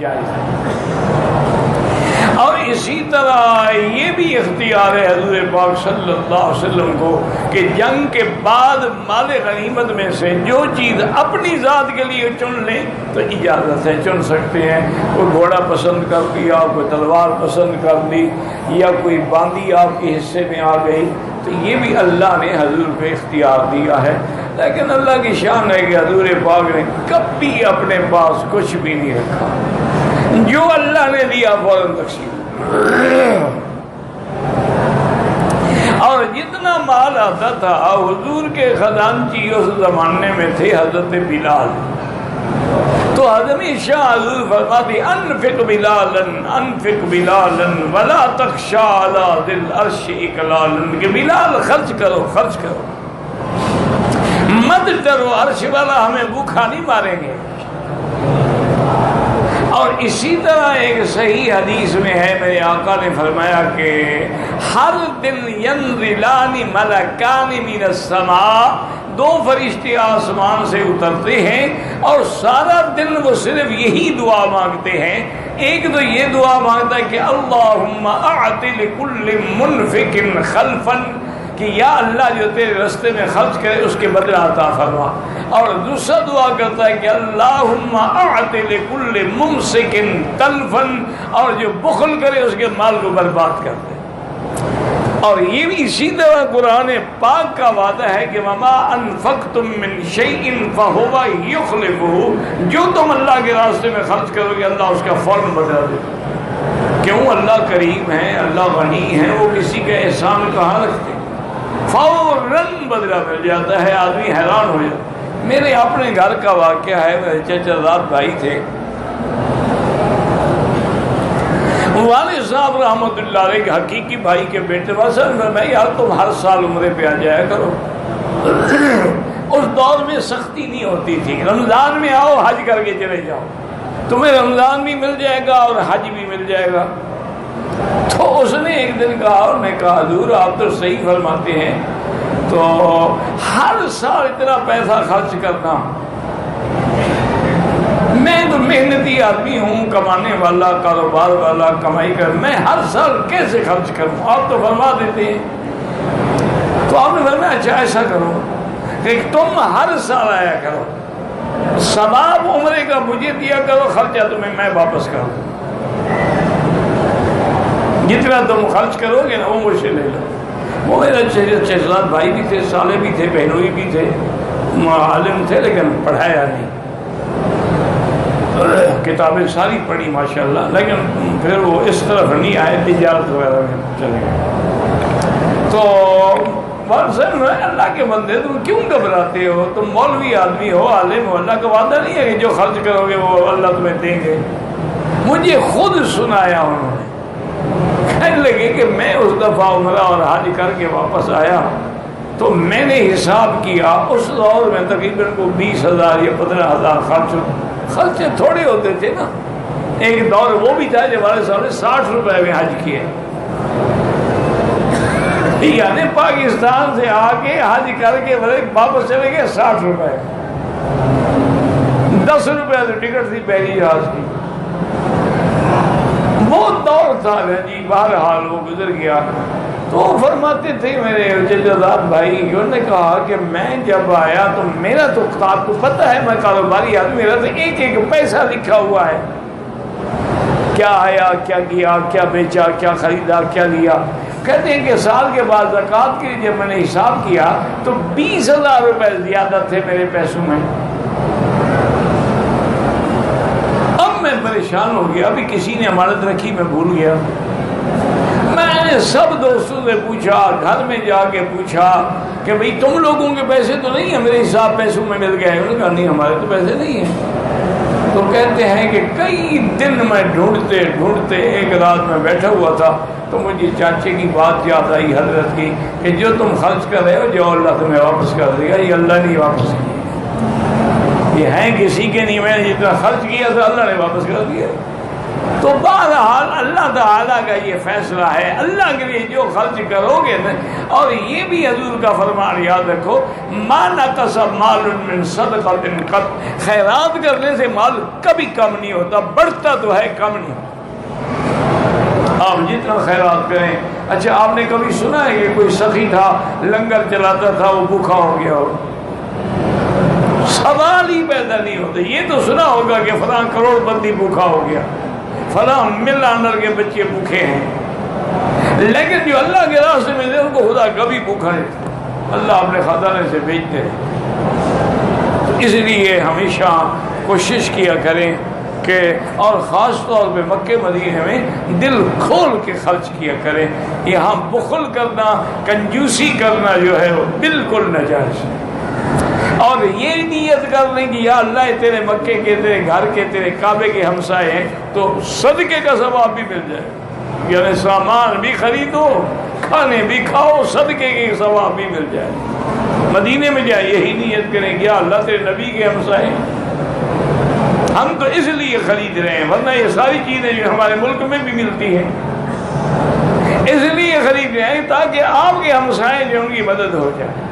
جائز ہے۔ اور اسی طرح یہ بھی اختیار ہے حضور پاک صلی اللہ علیہ وسلم کو کہ جنگ کے بعد مال غنیمت میں سے جو چیز اپنی ذات کے لیے چن لیں تو اجازت ہے، چن سکتے ہیں۔ کوئی گھوڑا پسند کر لیا، کوئی تلوار پسند کر لی، یا کوئی باندی آپ کے حصے میں آ گئی، تو یہ بھی اللہ نے حضور کو اختیار دیا ہے۔ لیکن اللہ کی شان ہے کہ حضور پاک نے کبھی اپنے پاس کچھ بھی نہیں رکھا، جو اللہ نے دیا فوراً تقسیم۔ اور جتنا مال آتا تھا، حضور کے خزانچی اس زمانے میں تھے حضرت بلال، تو ہمیشہ حضور فرماتے انفق بلالا انفق بلالا ولا تخشى على ذي العرش اقلالا، کہ بلال خرچ کرو خرچ کرو، مت ڈرو عرش والا ہمیں بھوکھا نہیں ماریں گے۔ اور اسی طرح ایک صحیح حدیث میں ہے، میرے آقا نے فرمایا کہ ہر دن ینزلان ملکان من السماء، دو فرشتے آسمان سے اترتے ہیں اور سارا دن وہ صرف یہی دعا مانگتے ہیں۔ ایک تو یہ دعا مانگتا ہے کہ اللہم اعط لکل منفق خلفا، کہ یا اللہ جو تیرے رستے میں خرچ کرے اس کے بدلہ عطا فرما، اور دوسرا دعا کرتا ہے کہ اللہم اعط لکل ممسک تلفا، اور جو بخل کرے اس کے مال کو برباد کر دے۔ اور یہ بھی اسی طرح قرآن پاک کا وعدہ ہے کہ وما انفقتم من شیء فہو یخلفہ، جو تم اللہ کے راستے میں خرچ کرو گے اللہ اس کا فوراً بدلہ دے گا۔ کیوں؟ اللہ کریم ہے، اللہ غنی ہے، وہ کسی کا احسان کہاں رکھتے، فوراً بدلہ مل جاتا ہے، آدمی حیران ہو جاتا ہے۔ میرے اپنے گھر کا واقعہ ہے، میرے چچا زاد بھائی تھے، والد صاحب رحمۃ اللہ علیہ کے حقیقی بھائی کے بیٹے میں یار تم ہر سال عمرے پہ آ جایا کرو۔ اس دور میں سختی نہیں ہوتی تھی، رمضان میں آؤ حج کر کے چلے جاؤ، تمہیں رمضان بھی مل جائے گا اور حج بھی مل جائے گا۔ تو اس نے ایک دن کہا، اور میں کہا حضور آپ تو صحیح فرماتے ہیں، تو ہر سال اتنا پیسہ خرچ کرنا، میں تو محنتی آدمی ہوں، کمانے والا، کاروبار والا، کمائی کر، میں ہر سال کیسے خرچ کروں؟ آپ تو فرما دیتے ہیں۔ تو آپ نے فرمایا اچھا ایسا کرو کہ تم ہر سال آیا کرو، ثواب عمرے کا مجھے دیا کرو، خرچہ تمہیں میں واپس کر دوں، جتنا تم خرچ کرو گے نا وہ مجھ سے لے لو۔ وہ میرے چچا بھائی بھی تھے، سالے بھی تھے، بہنوئی بھی تھے، عالم تھے، لیکن پڑھایا نہیں، کتابیں ساری پڑھی ماشاءاللہ، لیکن پھر وہ اس طرف نہیں آئے، تجارت وغیرہ میں چلے گئے۔ تو اللہ کے بندے تم کیوں گھبراتے ہو؟ تم مولوی آدمی ہو، عالم ہو، اللہ کا وعدہ نہیں ہے کہ جو خرچ کرو گے وہ اللہ تمہیں دیں گے۔ مجھے خود سنایا انہوں نے، کہنے لگے کہ میں اس دفعہ عمرہ اور حج کر کے واپس آیا تو میں نے حساب کیا، اس دور میں تقریباً کو 20,000 یا 15,000 خرچے تھوڑے ہوتے تھے نا۔ ایک دور وہ بھی تھا جب ہمارے سامنے 60 روپے میں حج کیے، یعنی پاکستان سے آ کے حج کر کے واپس چلے گئے 60 روپے، 10 روپے تو ٹکٹ تھی پہلی جہاز کی۔ وہ دور تھا جی، بہرحال وہ گزر گیا۔ تو فرماتے تھے میرے جداد بھائی، انہوں نے کہا کہ میں جب آیا تو میرا تو آپ کو پتہ ہے میں کاروباری آدمی، میرا تو ایک ایک پیسہ لکھا ہوا ہے، کیا آیا، کیا کیا، کیا بیچا، کیا خریدا، کیا لیا۔ کہتے ہیں کہ سال کے بعد زکوٰۃ کے لیے جب میں نے حساب کیا تو 20,000 روپے زیادہ تھے میرے پیسوں میں۔ اب میں پریشان ہو گیا، ابھی کسی نے امانت رکھی میں بھول گیا۔ میں نے سب دوستوں سے پوچھا، گھر میں جا کے پوچھا کہ بھئی تم لوگوں کے پیسے تو نہیں ہیں؟ میرے حساب پیسوں میں مل گئے۔ انہوں نے کہا نہیں ہمارے تو پیسے نہیں ہیں۔ تو کہتے ہیں کہ کئی دن میں ڈھونڈتے ڈھونڈتے ایک رات میں بیٹھا ہوا تھا تو مجھے چاچے کی بات یاد آئی حضرت کی کہ جو تم خرچ کر رہے ہو جو اللہ تمہیں واپس کر دے گا، یہ اللہ نے واپس کیا، یہ ہیں کسی کے نہیں، میں نے جتنا خرچ کیا تھا اللہ نے واپس کر دیا۔ تو بہرحال اللہ تعالیٰ کا یہ فیصلہ ہے، اللہ کے لیے جو خرچ کرو گے نا، اور یہ بھی حضور کا فرمان یاد رکھو، ما نقص مال من صدقۃ قط، خیرات کرنے سے مال کبھی کم نہیں ہوتا، بڑھتا تو ہے کم نہیں ہوتا۔ آپ جتنا خیرات کریں۔ اچھا آپ نے کبھی سنا ہے کہ کوئی سخی تھا، لنگر چلاتا تھا، وہ بھوکا ہو گیا ہو؟ سوال ہی پیدا نہیں ہوتا۔ یہ تو سنا ہوگا کہ فلاں کروڑ بندی بھوکا ہو گیا، فلاں ملانر کے بچے بھوکے ہیں، لیکن جو اللہ کے راستے میں دے ان کو خدا کبھی بھوکا نہیں، اللہ اپنے خزانے سے بھیجتے ہیں۔ اس لیے ہمیشہ کوشش کیا کریں کہ، اور خاص طور پہ مکے مدینے میں دل کھول کے خرچ کیا کریں۔ یہاں بخل کرنا، کنجوسی کرنا جو ہے وہ بالکل ناجائز ہے۔ اور یہ نیت کر لیں کہ یا اللہ تیرے مکے کے، تیرے گھر کے، تیرے کعبے کے ہمسائے ہیں تو صدقے کا ثواب بھی مل جائے، یعنی سامان بھی خریدو، کھانے بھی کھاؤ، صدقے کے ثواب بھی مل جائے۔ مدینے میں جائے یہی نیت کریں کہ یا اللہ تیرے نبی کے ہمسائے ہیں، ہم تو اس لیے خرید رہے ہیں، ورنہ یہ ساری چیزیں جو ہمارے ملک میں بھی ملتی ہیں، اس لیے خرید رہے ہیں تاکہ آپ کے ہمسائے جو ان کی مدد ہو جائے۔